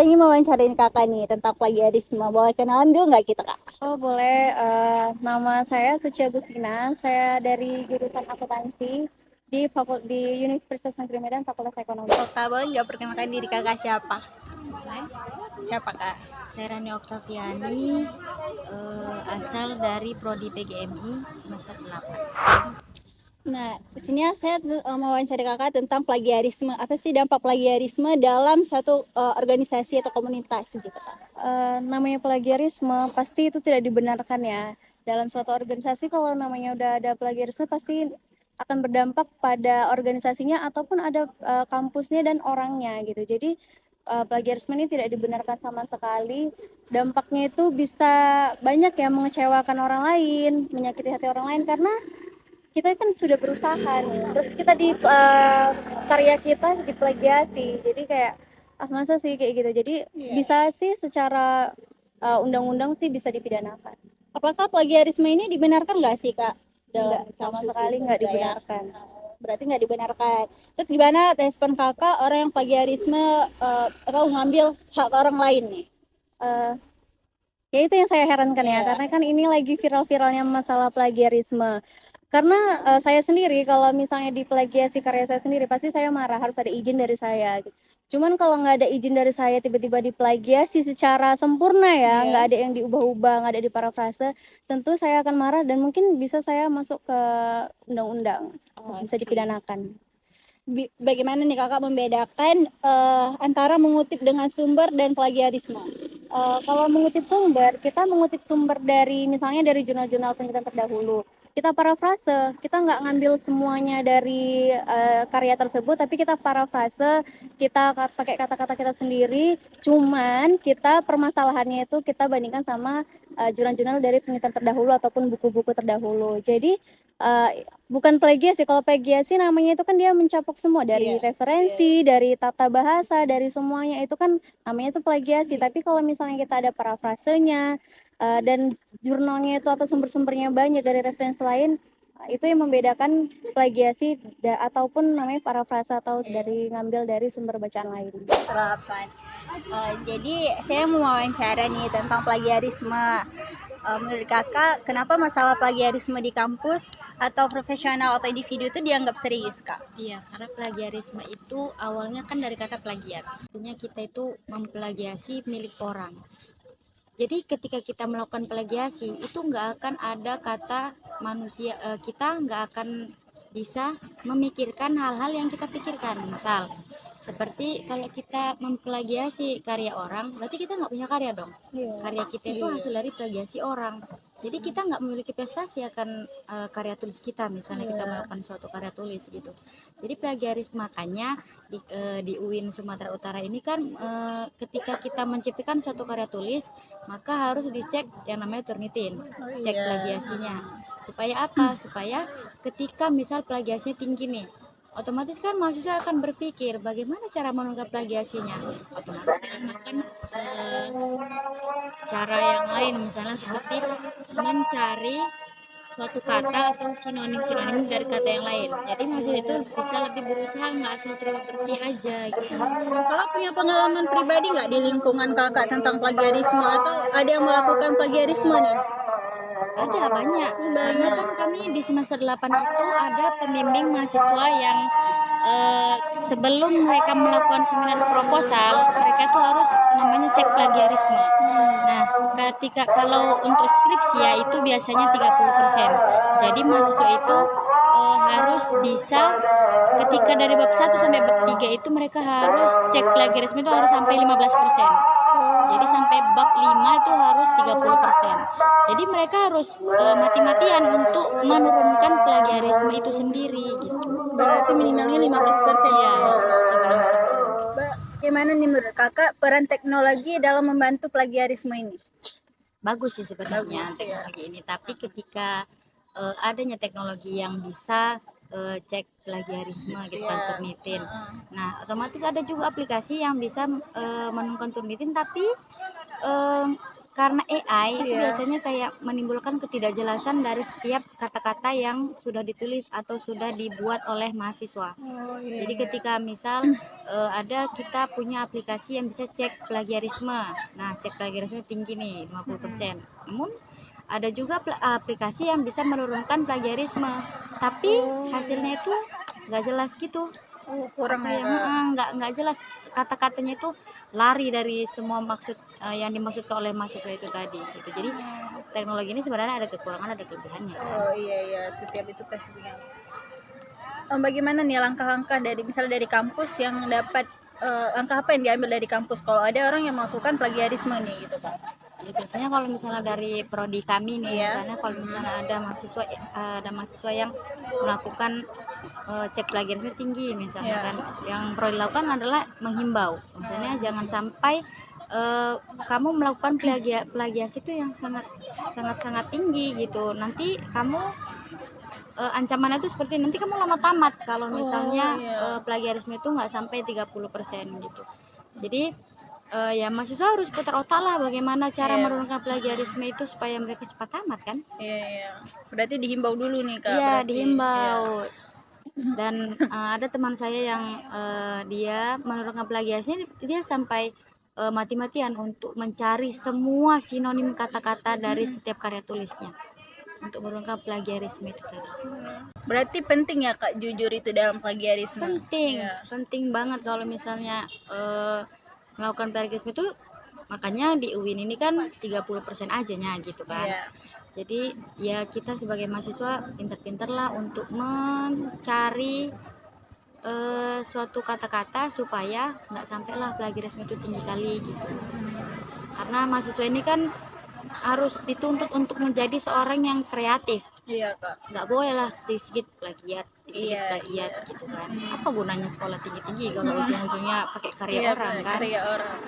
saya ingin mewawancarain kakak nih tentang plagiarisme. Boleh kenalan dulu nggak kita kak? Oh boleh, nama saya Suci Agustina, saya dari jurusan akuntansi di Universitas Negeri Medan Fakultas Ekonomi. Oh, kak boleh nggak perkenalkan diri kakak siapa? Boleh. Siapa kak? Saya Rani Oktaviani, asal dari Prodi PGMI semester 8. Nah, di sini saya mewawancari kakak tentang plagiarisme. Apa sih dampak plagiarisme dalam suatu organisasi atau komunitas gitu kak? Namanya plagiarisme pasti itu tidak dibenarkan ya. Dalam suatu organisasi kalau namanya udah ada plagiarisme pasti akan berdampak pada organisasinya ataupun ada kampusnya dan orangnya gitu. Jadi plagiarisme ini tidak dibenarkan sama sekali. Dampaknya itu bisa banyak ya, mengecewakan orang lain, menyakiti hati orang lain karena kita kan sudah berusaha nih, terus kita di karya kita diplagiasi, jadi kayak masa sih kayak gitu. Jadi bisa sih secara undang-undang sih bisa dipidanakan. Apakah plagiarisme ini dibenarkan nggak sih kak? Enggak, Dalam sama kasus sekali gitu? nggak Nggak ya? dibenarkan. Berarti nggak dibenarkan. Terus gimana respon kakak orang yang plagiarisme apa ngambil hak orang lain nih? Eh, Ya itu yang saya herankan ya, Iya. karena kan ini lagi viral-viralnya masalah plagiarisme. Karena saya sendiri kalau misalnya diplagiasi karya saya sendiri pasti saya marah, harus ada izin dari saya gitu. Cuman kalau nggak ada izin dari saya tiba-tiba diplagiasi secara sempurna ya, Iya. nggak ada yang diubah-ubah, nggak ada diparafrase, tentu saya akan marah dan mungkin bisa saya masuk ke undang-undang, bisa Oke. dipidanakan. Bagaimana nih kakak membedakan antara mengutip dengan sumber dan plagiarisme? Kalau mengutip sumber, kita mengutip sumber dari misalnya dari jurnal-jurnal penelitian terdahulu. Kita parafrase, kita nggak ngambil semuanya dari karya tersebut, tapi kita parafrase, kita pakai kata-kata kita sendiri. Cuman kita permasalahannya itu kita bandingkan sama jurnal-jurnal dari penelitian terdahulu ataupun buku-buku terdahulu. Jadi bukan plagiasi. Kalau plagiasi namanya itu kan dia mencakup semua dari Iya. referensi, dari tata bahasa, dari semuanya itu kan namanya itu plagiasi. Tapi kalau misalnya kita ada parafrasenya dan jurnalnya itu atau sumber-sumbernya banyak dari referensi lain, itu yang membedakan plagiasi ataupun namanya parafrase atau dari ngambil dari sumber bacaan lain. 8. Jadi saya mau wawancara nih tentang plagiarisme. Menurut kakak, kenapa masalah plagiarisme di kampus atau profesional atau individu itu dianggap serius kak? Iya, karena plagiarisme itu awalnya kan dari kata plagiat. Artinya kita itu memplagiasi milik orang. Jadi ketika kita melakukan plagiasi itu nggak akan ada kata manusia, kita nggak akan bisa memikirkan hal-hal yang kita pikirkan. Misal seperti kalau kita memplagiasi karya orang, berarti kita nggak punya karya dong. Karya kita itu hasil dari plagiasi orang. Jadi kita nggak memiliki prestasi akan karya tulis kita, misalnya kita melakukan suatu karya tulis gitu. Jadi plagiarisme, makanya di UIN Sumatera Utara ini kan ketika kita menciptakan suatu karya tulis, maka harus dicek yang namanya Turnitin, cek plagiasinya. Supaya apa? Supaya ketika misal plagiasinya tinggi nih, otomatis kan mahasiswa akan berpikir bagaimana cara menunggak plagiasinya. Otomatis dia melakukan cara yang lain, misalnya seperti mencari suatu kata atau sinonim-sinonim dari kata yang lain. Jadi mahasiswa itu bisa lebih berusaha, nggak asal terima bersih aja gitu. Kakak punya pengalaman pribadi nggak di lingkungan kakak tentang plagiarisme atau ada yang melakukan plagiarisme nih? Ada banyak, karena kan kami di semester 8 itu ada pembimbing mahasiswa yang sebelum mereka melakukan seminar proposal, mereka tuh harus namanya cek plagiarisme. Nah, ketika kalau untuk skripsi ya itu biasanya 30%. Jadi mahasiswa itu harus bisa ketika dari bab 1 sampai bab 3 itu mereka harus cek plagiarisme itu harus sampai 15%. Jadi sampai bab 5 itu harus 30%. Jadi mereka harus mati-matian untuk menurunkan plagiarisme itu sendiri gitu. Berarti minimalnya 15% Ya, ya. sebelum Bagaimana nih menurut kakak peran teknologi dalam membantu plagiarisme ini? bagus sih sebenarnya Bagus, ya. teknologi ini, tapi ketika adanya teknologi yang bisa cek plagiarisme gitu kan, Turnitin. Nah, otomatis ada juga aplikasi yang bisa menemukan Turnitin, tapi eh, karena AI itu biasanya kayak menimbulkan ketidakjelasan dari setiap kata-kata yang sudah ditulis atau sudah dibuat oleh mahasiswa. iya, Jadi iya. ketika misal ada kita punya aplikasi yang bisa cek plagiarisme. Nah, cek plagiarisme tinggi nih 50%. Namun ada juga aplikasi yang bisa menurunkan plagiarisme, tapi hasilnya itu nggak jelas gitu. Oh, kurang Apa ya, yang Kak? nggak jelas, kata-katanya itu lari dari semua maksud yang dimaksudkan oleh mahasiswa itu tadi gitu. Jadi teknologi ini sebenarnya ada kekurangan ada kelebihannya kan. Oh iya, iya, setiap itu pasti punya. Bagaimana nih langkah-langkah dari misalnya dari kampus yang dapat langkah apa yang diambil dari kampus kalau ada orang yang melakukan plagiarisme nih gitu, Kak? Ya, biasanya kalau misalnya dari prodi kami nih, Iya. misalnya kalau misalnya ada mahasiswa yang melakukan cek plagiarisme tinggi misalnya Iya. kan, yang perlu dilakukan adalah menghimbau, misalnya jangan sampai kamu melakukan plagiasi itu yang sangat sangat sangat tinggi gitu, nanti kamu ancamannya itu seperti nanti kamu lama tamat kalau misalnya iya. plagiarisme itu nggak sampai 30% gitu. Jadi ya mahasiswa harus putar otak lah bagaimana cara Iya. menurunkan plagiarisme itu supaya mereka cepat tamat kan. Iya, iya. Berarti dihimbau dulu nih, Kak, Iya, berarti. Iya. dihimbau. Dan ada teman saya yang dia menurunkan plagiarisme, dia sampai mati-matian untuk mencari semua sinonim kata-kata dari setiap karya tulisnya untuk menurunkan plagiarisme itu tadi. Berarti penting ya, Kak, jujur itu dalam plagiarisme. Penting, Iya. penting banget kalau misalnya melakukan plagiarisme itu, makanya di UIN ini kan 30% aja nya gitu kan. Iya. Jadi ya kita sebagai mahasiswa pinter-pinter lah untuk mencari suatu kata-kata supaya nggak sampailah plagiarisme itu tinggi kali gitu. Karena mahasiswa ini kan harus dituntut untuk menjadi seorang yang kreatif. Iya, Kak. Nggak boleh lah sedikit plagiat, Iya, plagiat iya. gitu kan. Apa gunanya sekolah tinggi-tinggi kalau ujung-ujungnya pakai karya Iya, orang kan? karya orang.